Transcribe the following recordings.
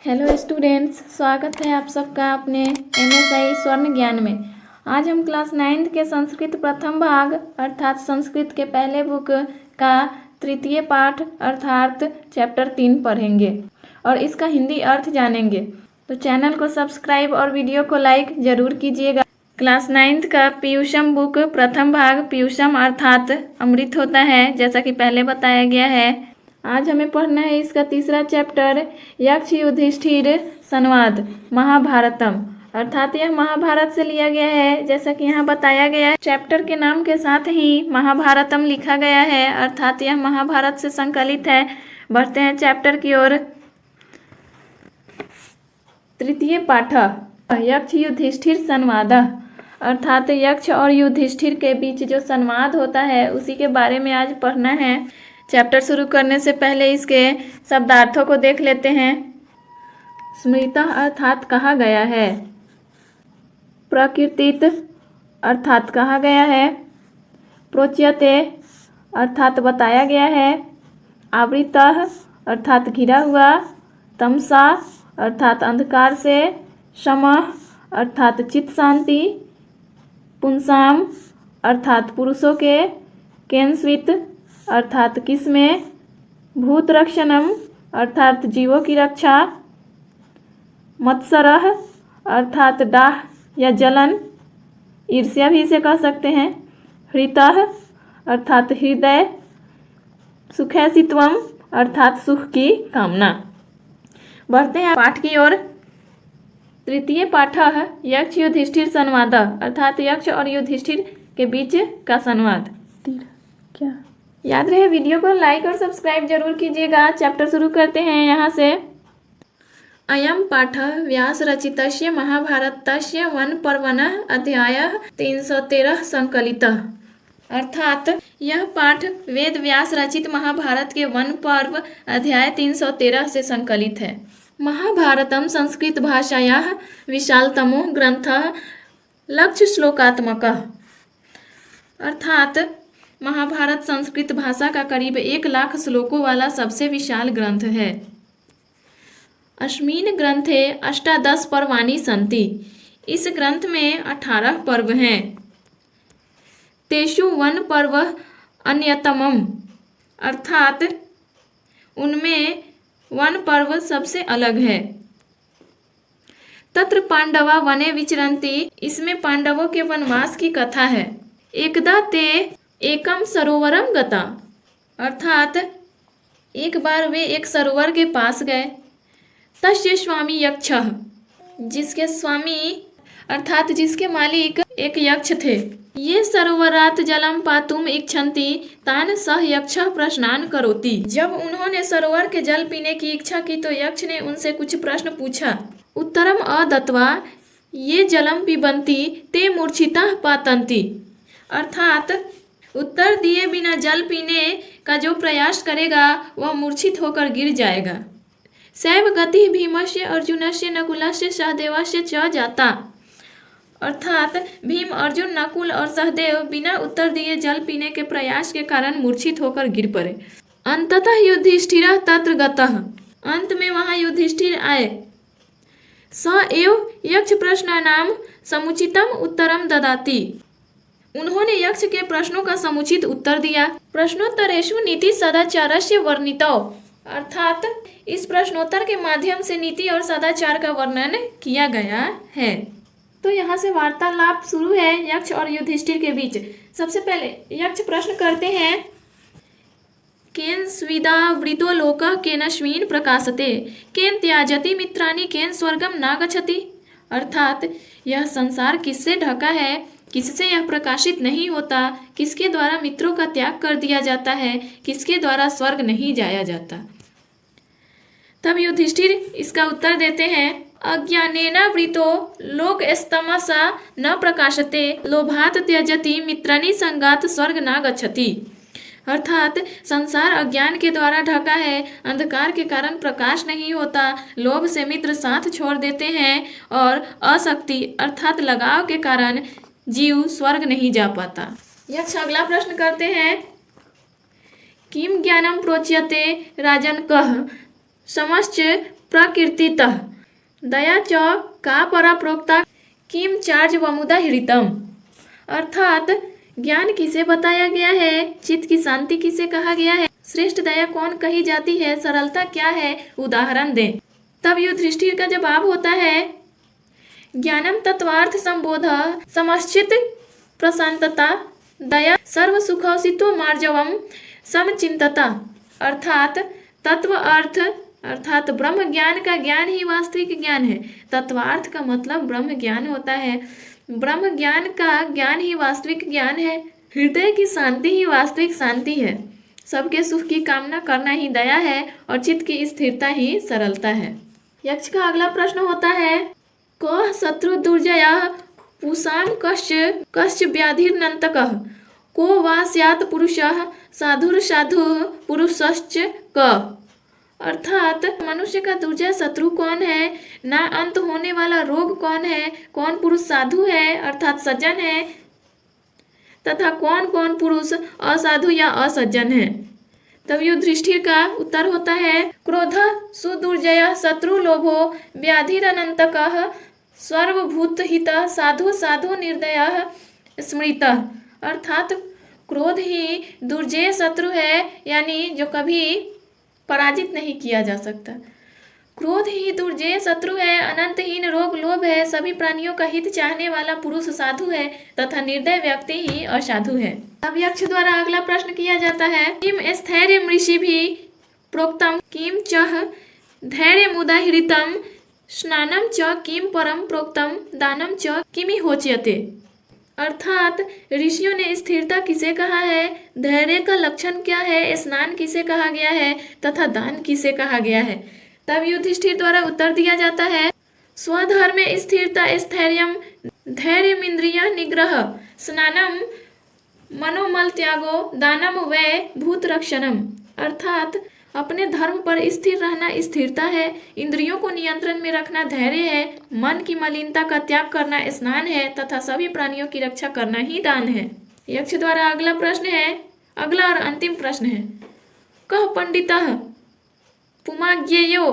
Hello students, स्वागत है आप सबका अपने एमएसआई स्वर्ण ज्ञान में। आज हम क्लास 9th के संस्कृत प्रथम भाग अर्थात संस्कृत के पहले बुक का तृतीय पाठ अर्थात चैप्टर 3 पढ़ेंगे और इसका हिंदी अर्थ जानेंगे। तो चैनल को सब्सक्राइब और वीडियो को लाइक ज़रूर कीजिएगा। क्लास 9th का पीयूषम बुक प्रथम भाग पीयूषम अर्थात अमृत होता है, जैसा कि पहले बताया गया है। आज हमें पढ़ना है इसका तीसरा चैप्टर यक्ष युधिष्ठिर संवाद महाभारतम, अर्थात यह महाभारत से लिया गया है, जैसा कि यहाँ बताया गया है। चैप्टर के नाम के साथ ही महाभारतम लिखा गया है, अर्थात यह महाभारत से संकलित है। बढ़ते हैं चैप्टर की ओर। तृतीय पाठ यक्ष युधिष्ठिर संवाद, अर्थात यक्ष और युधिष्ठिर के बीच जो संवाद होता है उसी के बारे में आज पढ़ना है। चैप्टर शुरू करने से पहले इसके शब्दार्थों को देख लेते हैं। स्मृतः अर्थात कहा गया है, प्रकीर्तित अर्थात कहा गया है, प्रोच्यते अर्थात बताया गया है, आवृतः अर्थात घिरा हुआ, तमसा अर्थात अंधकार से, शमः अर्थात चित्त शांति, पुंसाम अर्थात पुरुषों के, केनस्वित अर्थात किसमें, भूत रक्षणम अर्थात जीवों की रक्षा, मत्सरह अर्थात डाह या जलन, ईर्ष्या भी इसे कह सकते हैं, हृतः अर्थात हृदय, सुखैसित्वम अर्थात सुख की कामना। बढ़ते हैं पाठ की ओर। तृतीय पाठ यक्ष युधिष्ठिर संवाद, अर्थात यक्ष और युधिष्ठिर के बीच का संवाद। क्या याद रहे, वीडियो को लाइक और सब्सक्राइब जरूर कीजिएगा। चैप्टर शुरू करते हैं यहाँ से। अयम पाठ व्यास रचितस्य महाभारतस्य वन पर्वणः अध्यायः 313 संकलितः, अर्थात यह पाठ वेद व्यास रचित महाभारत के वन पर्व अध्याय 313 से संकलित है। महाभारतम संस्कृत भाषायाः विशालतमो ग्रंथः लक्ष्य श्लोकात्मकः, अर्थात महाभारत संस्कृत भाषा का करीब 1 लाख श्लोकों वाला सबसे विशाल ग्रंथ है। अस्मिन् ग्रंथे अष्टादश पर्वाणि सन्ति, इस ग्रंथ में 18 पर्व हैं। तेषु वन पर्व अन्यतमम्, अर्थात उनमें वन पर्व सबसे अलग है। तत्र पांडवा वने विचरन्ति, इसमें पांडवों के वनवास की कथा है। एकदा ते एकम सरोवरम गता, अर्थात एक बार वे एक सरोवर के पास गए। तस्य स्वामी यक्षः, जिसके स्वामी अर्थात जिसके मालिक एक यक्ष थे। ये सरोवरात जलम पातुम इच्छन्ति तान सह यक्षः प्रश्नान करोति, जब उन्होंने सरोवर के जल पीने की इच्छा की तो यक्ष ने उनसे कुछ प्रश्न पूछा। उत्तरम अदत्वा ये जलम पिबन्ति ते मूर्छिताः पातन्ति, अर्थात उत्तर दिए बिना जल पीने का जो प्रयास करेगा वह मूर्छित होकर गिर जाएगा। सैव गति भीमस्य अर्जुनस्य नकुलस्य सहदेवस्य च जाता, अर्थात भीम, अर्जुन, नकुल और सहदेव बिना उत्तर दिए जल पीने के प्रयास के कारण मूर्छित होकर गिर पड़े। अंततः युधिष्ठिरः तत्र गतः, अंत में वहां युधिष्ठिर आए। स एव यक्ष प्रश्नानां समुचितम उत्तरम ददाति, उन्होंने यक्ष के प्रश्नों का समुचित उत्तर दिया। प्रश्नोत्तरेषु नीति सदाचारस्य वर्णितो, अर्थात इस प्रश्नोत्तर के माध्यम से नीति और सदाचार का वर्णन किया गया है। तो यहाँ से वार्तालाप शुरू है यक्ष और युधिष्ठिर के बीच। सबसे पहले यक्ष प्रश्न करते हैं, केन स्विदावृतो लोकः केनस्मिन् प्रकाशते केन त्याजति मित्राणि केन स्वर्गम न गच्छति, अर्थात यह संसार किससे ढका है, किससे यह प्रकाशित नहीं होता, किसके द्वारा मित्रों का त्याग कर दिया जाता है, किसके द्वारा स्वर्ग नहीं जाया जाता। तब युधिष्ठिर इसका उत्तर देते हैं, अज्ञानेनावृतो लोकस्तमसा न प्रकाशते लोभात् त्यजति मित्राणि संगात् स्वर्ग न गच्छति, अर्थात संसार अज्ञान के द्वारा ढका है, अंधकार के कारण प्रकाश नहीं होता, लोभ से मित्र साथ छोड़ देते हैं और आसक्ति अर्थात लगाव के कारण जीव स्वर्ग नहीं जा पाता। यक्ष अगला प्रश्न करते हैं, किम ज्ञानम प्रोच्यते राजन कह समश्च प्रकृतितः दया च का परा प्रोक्ता किम चार्ज वमुदा हृतम। अर्थात ज्ञान किसे बताया गया है, चित्त की शांति किसे कहा गया है, श्रेष्ठ दया कौन कही जाती है, सरलता क्या है, उदाहरण दें। तब युधिष्ठिर का जवाब होता है ज्ञानम तत्वार्थ संबोध समश्चित प्रशांतता दया सर्व सुखौसितो मार्जवम समचिंतता। अर्थात तत्व अर्थ अर्थात ब्रह्म ज्ञान का ज्ञान ही वास्तविक ज्ञान है। तत्वार्थ का मतलब ब्रह्म ज्ञान होता है। ब्रह्म ज्ञान का ज्ञान ही वास्तविक ज्ञान है। हृदय की शांति ही वास्तविक शांति है। सबके सुख की कामना करना ही दया है और चित्त की स्थिरता ही सरलता है। यक्ष का अगला प्रश्न होता है कः शत्रु दुर्जया पूषाम कश्च व्याधिर्नन्तकः को वा स्यात् पुरुषः साधु पुरुषश्च क। अर्थात मनुष्य का दुर्जय शत्रु कौन है, ना अंत होने वाला रोग कौन है, कौन पुरुष साधु है अर्थात सज्जन है, तथा कौन कौन पुरुष असाधु या असज्जन है। तब युधिष्ठिर का उत्तर होता है क्रोध सुदुर्जय शत्रु लोभो व्याधिरनन्तकः सर्वभूतहित साधु निर्दयः स्मृतः। अर्थात क्रोध ही दुर्जय शत्रु है, यानी जो कभी पराजित नहीं किया जा सकता। क्रोध ही दुर्जय शत्रु है, अनंतहीन रोग लोभ है, सभी प्राणियों का हित चाहने वाला पुरुष साधु है तथा निर्दय व्यक्ति ही असाधु है। अब यक्ष द्वारा अगला प्रश्न किया जाता है किम स्थैर्य ऋषि भी प्रोक्तम किम चह धैर्य मुदा हृतम स्नानम च किम परम प्रोक्तम दानम च किमि होच्यते। अर्थात ऋषियों ने स्थिरता किसे कहा है, धैर्य का लक्षण क्या है, स्नान किसे कहा गया है तथा दान किसे कहा गया है। तब युधिष्ठिर द्वारा उत्तर दिया जाता है स्वधर्म स्थिरता स्थैर्यम धैर्यमिंद्रिय निग्रह स्नानम मनोमल त्यागो दानम वै भूत रक्षणम। अर्थात अपने धर्म पर स्थिर रहना स्थिरता है, इंद्रियों को नियंत्रण में रखना धैर्य है, मन की मलिनता का त्याग करना स्नान है तथा सभी प्राणियों की रक्षा करना ही दान है। यक्ष द्वारा अगला प्रश्न है, अगला और अंतिम प्रश्न है कः पंडितः पुमाज्ञेयो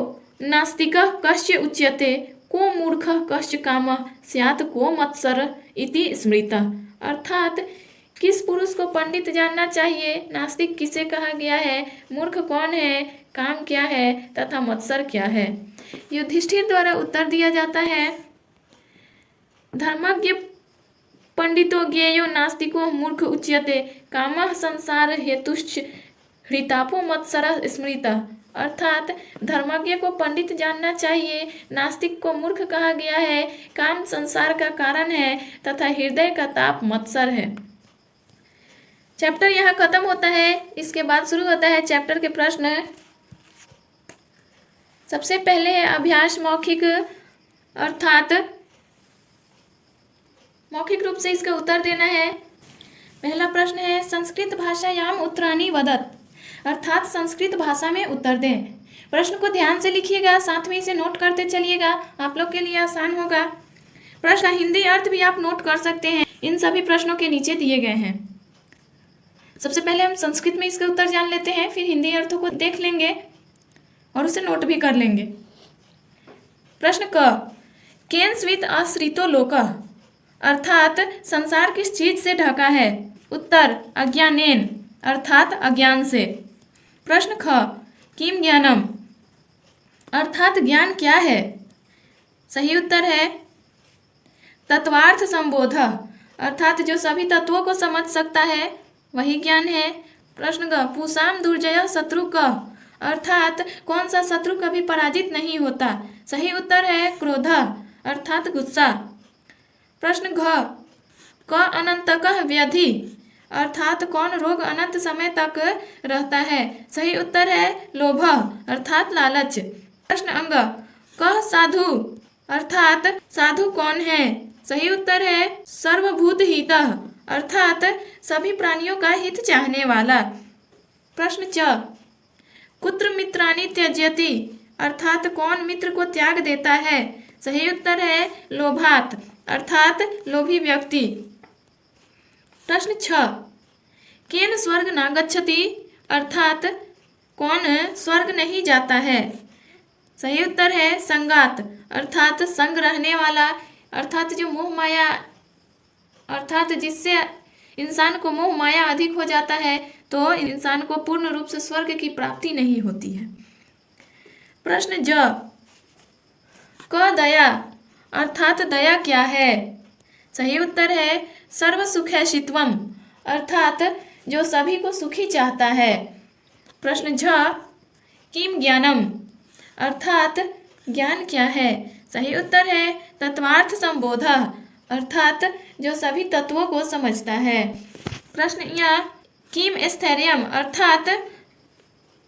नास्तिकः कस्य उच्यते को मूर्खः कस्य कामः स्यात् को मत्सर इति स्मृतः। अर्थात किस पुरुष को पंडित जानना चाहिए, नास्तिक किसे कहा गया है, मूर्ख कौन है, काम क्या है तथा मत्सर क्या है। युधिष्ठिर द्वारा उत्तर दिया जाता है धर्मज्ञ पंडितो ज्ञेयो नास्तिको मूर्ख उच्यते कामः संसार हेतुश्च हृतापो मत्सर स्मृतः। अर्थात धर्मज्ञ को पंडित जानना चाहिए, नास्तिक को मूर्ख कहा गया है, काम संसार का कारण है तथा हृदय का ताप मत्सर है। चैप्टर यहाँ खत्म होता है। इसके बाद शुरू होता है चैप्टर के प्रश्न। सबसे पहले है अभ्यास मौखिक, अर्थात मौखिक रूप से इसका उत्तर देना है। पहला प्रश्न है संस्कृत भाषायाम उत्तराणि वदत, अर्थात संस्कृत भाषा में उत्तर दें। प्रश्न को ध्यान से लिखिएगा, साथ में इसे नोट करते चलिएगा, आप लोग के लिए आसान होगा। प्रश्न का हिंदी अर्थ भी आप नोट कर सकते हैं, इन सभी प्रश्नों के नीचे दिए गए हैं। सबसे पहले हम संस्कृत में इसका उत्तर जान लेते हैं, फिर हिंदी अर्थों को देख लेंगे और उसे नोट भी कर लेंगे। प्रश्न क केन स्वित आश्रितो लोकः, अर्थात संसार किस चीज से ढका है। उत्तर अज्ञानेन, अर्थात अज्ञान से। प्रश्न ख किम ज्ञानम, अर्थात ज्ञान क्या है। सही उत्तर है तत्वार्थ संबोध, अर्थात जो सभी तत्वों को समझ सकता है वही ज्ञान है। प्रश्न ग पूषाम दुर्जय शत्रु क, अर्थात कौन सा शत्रु कभी पराजित नहीं होता। सही उत्तर है क्रोध, अर्थात गुस्सा। प्रश्न घ क अनंतकः व्याधि, अर्थात कौन रोग अनंत समय तक रहता है। सही उत्तर है लोभ, अर्थात लालच। प्रश्न अंग क साधु, अर्थात साधु कौन है। सही उत्तर है सर्वभूत हितः, अर्थात सभी प्राणियों का हित चाहने वाला। प्रश्न च कुत्र मित्राणि त्यजति, अर्थात कौन मित्र को त्याग देता है। सही उत्तर है लोभात, अर्थात लोभी व्यक्ति। प्रश्न 6 केन स्वर्ग न गच्छति, अर्थात कौन स्वर्ग नहीं जाता है। सही उत्तर है संगात, अर्थात संग रहने वाला, अर्थात जो मोह माया, अर्थात जिससे इंसान को मोह माया अधिक हो जाता है तो इंसान को पूर्ण रूप से स्वर्ग की प्राप्ति नहीं होती है। प्रश्न ज, क दया, अर्थात दया क्या है? सही उत्तर है सर्व सुखैषित्वम, अर्थात जो सभी को सुखी चाहता है। प्रश्न झ, किम ज्ञानम, अर्थात ज्ञान क्या है? सही उत्तर है तत्वार्थ संबोध, अर्थात जो सभी तत्वों को समझता है। प्रश्न य, किम स्थैर्यम, अर्थात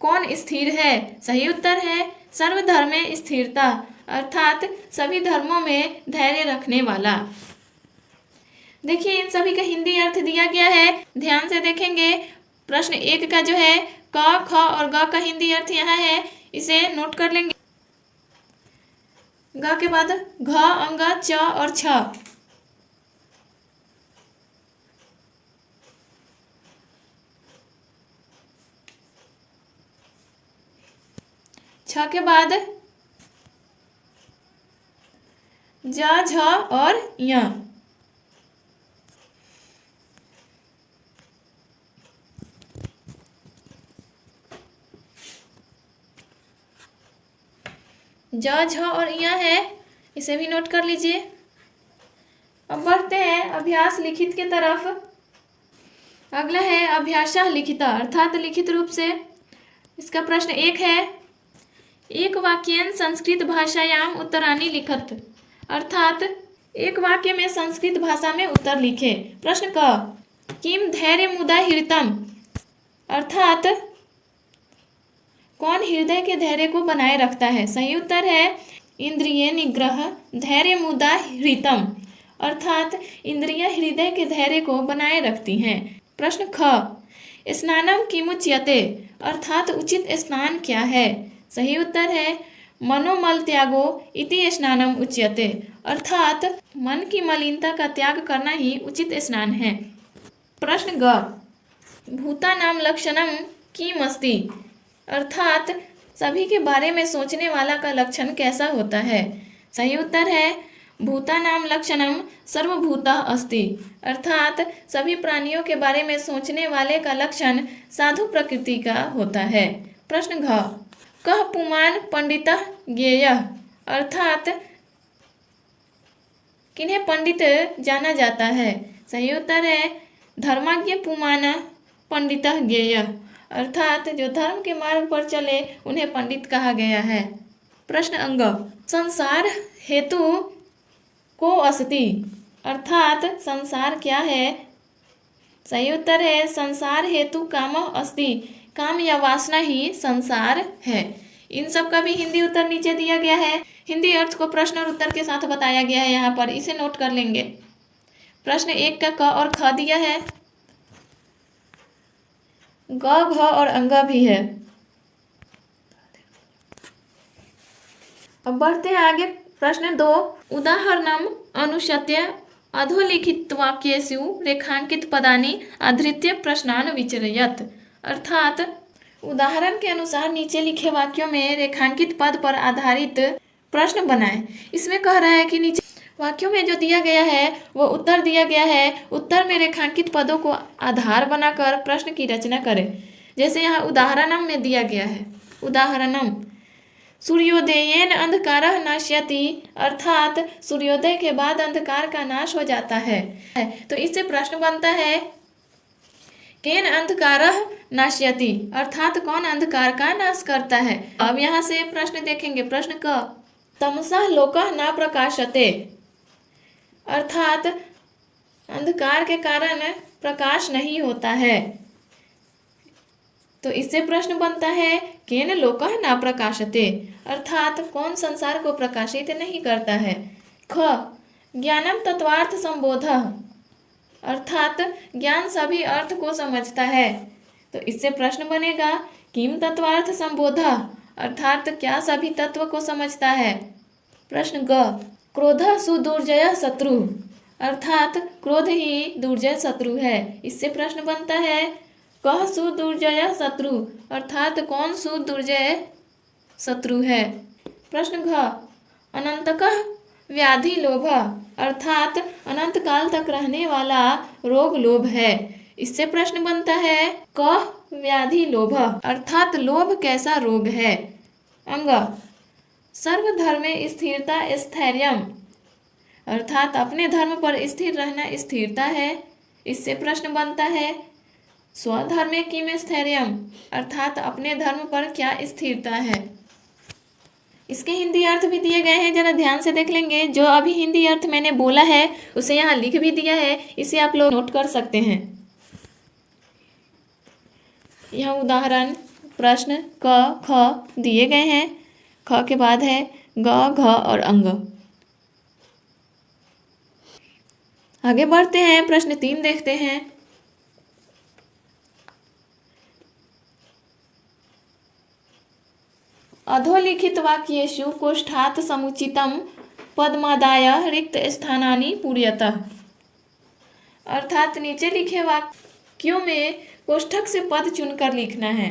कौन स्थिर है? सही उत्तर है सर्वधर्म में स्थिरता, अर्थात सभी धर्मों में धैर्य रखने वाला। देखिए इन सभी का हिंदी अर्थ दिया गया है, ध्यान से देखेंगे। प्रश्न 1 का जो है क, ख और ग का हिंदी अर्थ यहाँ है, इसे नोट कर लेंगे। ग के बाद घ, अंग, च और छ। छ के बाद ज, झ और य। ज, झ और य है, इसे भी नोट कर लीजिए। अब बढ़ते हैं अभ्यास लिखित के तरफ। अगला है अभ्यासः लिखिता, अर्थात लिखित रूप से। इसका प्रश्न 1 है एक वाक्येन संस्कृत भाषायाम उत्तराणि लिखत, अर्थात एक वाक्य में संस्कृत भाषा में उत्तर लिखे। प्रश्न क, किम धैर्य मुदा हृतम, अर्थात कौन हृदय के धैर्य को बनाए रखता है? सही उत्तर है इंद्रिय निग्रह धैर्य मुदा हृतम, अर्थात इंद्रिय हृदय के धैर्य को बनाए रखती हैं। प्रश्न ख, स्नानम किमुच्यते, अर्थात उचित स्नान क्या है? सही उत्तर है मनोमल त्यागो इति स्नानम उच्यते, अर्थात मन की मलिनता का त्याग करना ही उचित स्नान है। प्रश्न ग, भूतानाम लक्षणम किम अस्ति, अर्थात सभी के बारे में सोचने वाला का लक्षण कैसा होता है? सही उत्तर है भूतानाम लक्षणम सर्वभूतः अस्ति, अर्थात सभी प्राणियों के बारे में सोचने वाले का लक्षण साधु प्रकृति का होता है। प्रश्न घ, कह पुमान पंडितः ज्ञेयः, अर्थात किन्हें पंडित जाना जाता है? सही उत्तर है धर्मज्ञ पुमान पंडितः ज्ञेयः, अर्थात जो धर्म के मार्ग पर चले उन्हें पंडित कहा गया है। प्रश्न अंग, संसार हेतु को अस्ति, अर्थात संसार क्या है? सही उत्तर है संसार हेतु काम अस्ति, काम या वासना ही संसार है। इन सब का भी हिंदी उत्तर नीचे दिया गया है, हिंदी अर्थ को प्रश्न और उत्तर के साथ बताया गया है यहाँ पर, इसे नोट कर लेंगे। प्रश्न 1 का क और ख दिया है, ग, घ और अंग भी है। अब बढ़ते हैं आगे। प्रश्न 2, उदाहरणम अनुसत्य अधोलिखित वाक्येषु रेखांकित पदानि आधृत्य प्रश्नान विचरयत, अर्थात उदाहरण के अनुसार नीचे लिखे वाक्यों में रेखांकित पद पर आधारित प्रश्न बनाएं। इसमें कह रहा है कि नीचे वाक्यों में जो दिया गया है वो उत्तर दिया गया है, उत्तर में रेखांकित पदों को आधार बनाकर प्रश्न की रचना करें। जैसे यहाँ उदाहरणम में दिया गया है, उदाहरणम सूर्योदयेन अंधकारः नाश्यति, अर्थात सूर्योदय के बाद अंधकार का नाश हो जाता है। तो इससे प्रश्न बनता है केन अंधकारः नाश्यति, अर्थात कौन अंधकार का नाश करता है। अब यहाँ से प्रश्न देखेंगे। प्रश्न क, तमसः लोकः न प्रकाशते, अर्थात अंधकार के कारण प्रकाश नहीं होता है। तो इससे प्रश्न बनता है केन लोकः न प्रकाशते, अर्थात कौन संसार को प्रकाशित नहीं करता है। ख, ज्ञानम तत्वार्थ संबोधः, अर्थात ज्ञान सभी अर्थ को समझता है। तो इससे प्रश्न बनेगा किम तत्वार्थ संबोधः, अर्थात क्या सभी तत्व को समझता है। प्रश्न ग, क्रोधः सुदुर्जयः शत्रु, अर्थात क्रोध ही दुर्जय शत्रु है। इससे प्रश्न बनता है कह सुदुर्जय शत्रु, अर्थात कौन सुदुर्जय शत्रु है। प्रश्न घ अनंतकः व्याधि लोभ अर्थात अनंत काल तक रहने वाला रोग लोभ है। इससे प्रश्न बनता है क व्याधि लोभ अर्थात लोभ कैसा रोग है। अंग सर्वधर्मे स्थिरता स्थैर्यम अर्थात अपने धर्म पर स्थिर रहना स्थिरता है। इससे प्रश्न बनता है स्वधर्मे किम स्थैर्यम अर्थात अपने धर्म पर क्या स्थिरता है। इसके हिंदी अर्थ भी दिए गए हैं, जरा ध्यान से देख लेंगे। जो अभी हिंदी अर्थ मैंने बोला है उसे यहाँ लिख भी दिया है, इसे आप लोग नोट कर सकते हैं। यहाँ उदाहरण प्रश्न क ख दिए गए हैं। ख के बाद है ग घ और अंग। आगे बढ़ते हैं, प्रश्न 3 देखते हैं। अधोलिखित वाक्येषु कोष्ठात् समुचितं पदमादाय रिक्त स्थानानि पूर्यतः अर्थात नीचे लिखे वाक्यों में कोष्ठक से पद चुनकर लिखना है।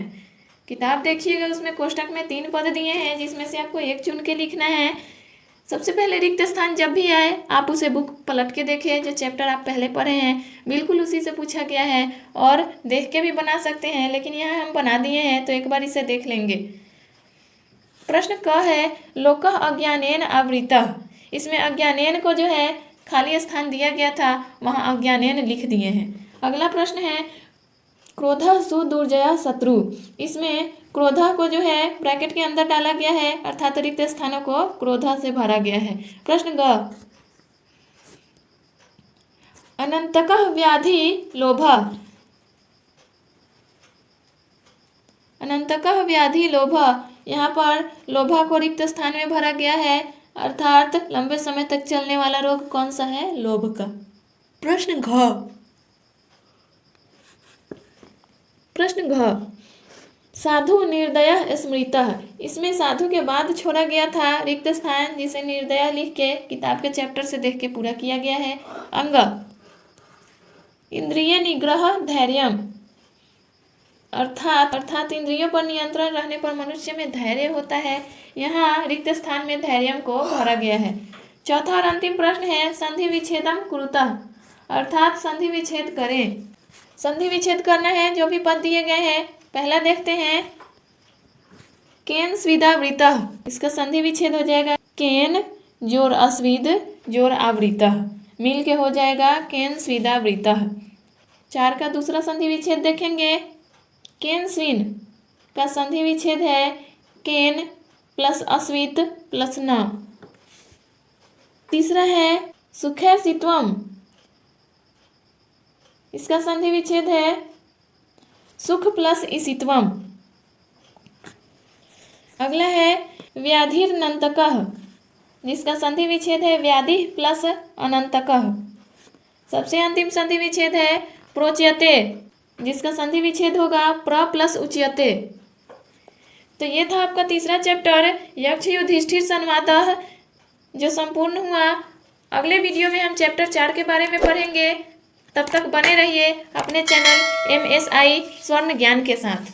किताब देखिएगा, उसमें कोष्ठक में 3 पद दिए हैं जिसमें से आपको एक चुन के लिखना है। सबसे पहले रिक्त स्थान जब भी आए आप उसे बुक पलट के देखें, जो चैप्टर आप पहले पढ़े हैं बिल्कुल उसी से पूछा गया है, और देख के भी बना सकते हैं, लेकिन यहाँ हम बना दिए हैं तो एक बार इसे देख लेंगे। प्रश्न क है लोकः अज्ञानेन आवृतः। इसमें अज्ञानेन को जो है खाली स्थान दिया गया था, वहाँ अज्ञानेन लिख दिए हैं। अगला प्रश्न है क्रोधः सुदुर्जयः शत्रु। इसमें क्रोधः को जो है ब्रैकेट के अंदर डाला गया है, अर्थात रिक्त स्थानों को क्रोधः से भरा गया है। प्रश्न ग अनंतकः व्याधि लोभः अनंतकः व्याधि लोभः यहाँ पर लोभा को रिक्त स्थान में भरा गया है, अर्थात लंबे समय तक चलने वाला रोग कौन सा है, लोभ का। प्रश्न घ साधु निर्दयः स्मृतः। इसमें साधु के बाद छोड़ा गया था रिक्त स्थान, जिसे निर्दयः लिख के किताब के चैप्टर से देख के पूरा किया गया है। अंग इंद्रिय निग्रह धैर्यम अर्थात इंद्रियों पर नियंत्रण रहने पर मनुष्य में धैर्य होता है। यहाँ रिक्त स्थान में धैर्यम को भरा गया है। चौथा और अंतिम प्रश्न है संधि विच्छेदम कुरुतः अर्थात संधि विच्छेद करें। संधि विच्छेद करना है, जो भी पद दिए गए हैं। पहला देखते हैं केन स्विदावृतः। इसका संधि विच्छेद हो जाएगा केन जोर अस्विद जोर आवृतः, मिल के हो जाएगा केन स्विदावृतः। 4 का दूसरा संधि विच्छेद देखेंगे, केन स्विन का संधि विच्छेद है केन प्लस अस्वित प्लस न। तीसरा है सुखे सित्वम, इसका संधि विच्छेद है सुख प्लस इसित्वम। अगला है व्याधिर्नंतकः, जिसका संधि विच्छेद है व्याधि प्लस अनंतकः। सबसे अंतिम संधि विच्छेद है प्रोच्यते, जिसका संधि विच्छेद होगा प्र प्लस उच्यते। तो ये था आपका तीसरा चैप्टर यक्ष युधिष्ठिर संवादः, जो संपूर्ण हुआ। अगले वीडियो में हम चैप्टर 4 के बारे में पढ़ेंगे। तब तक बने रहिए अपने चैनल MSI स्वर्ण ज्ञान के साथ।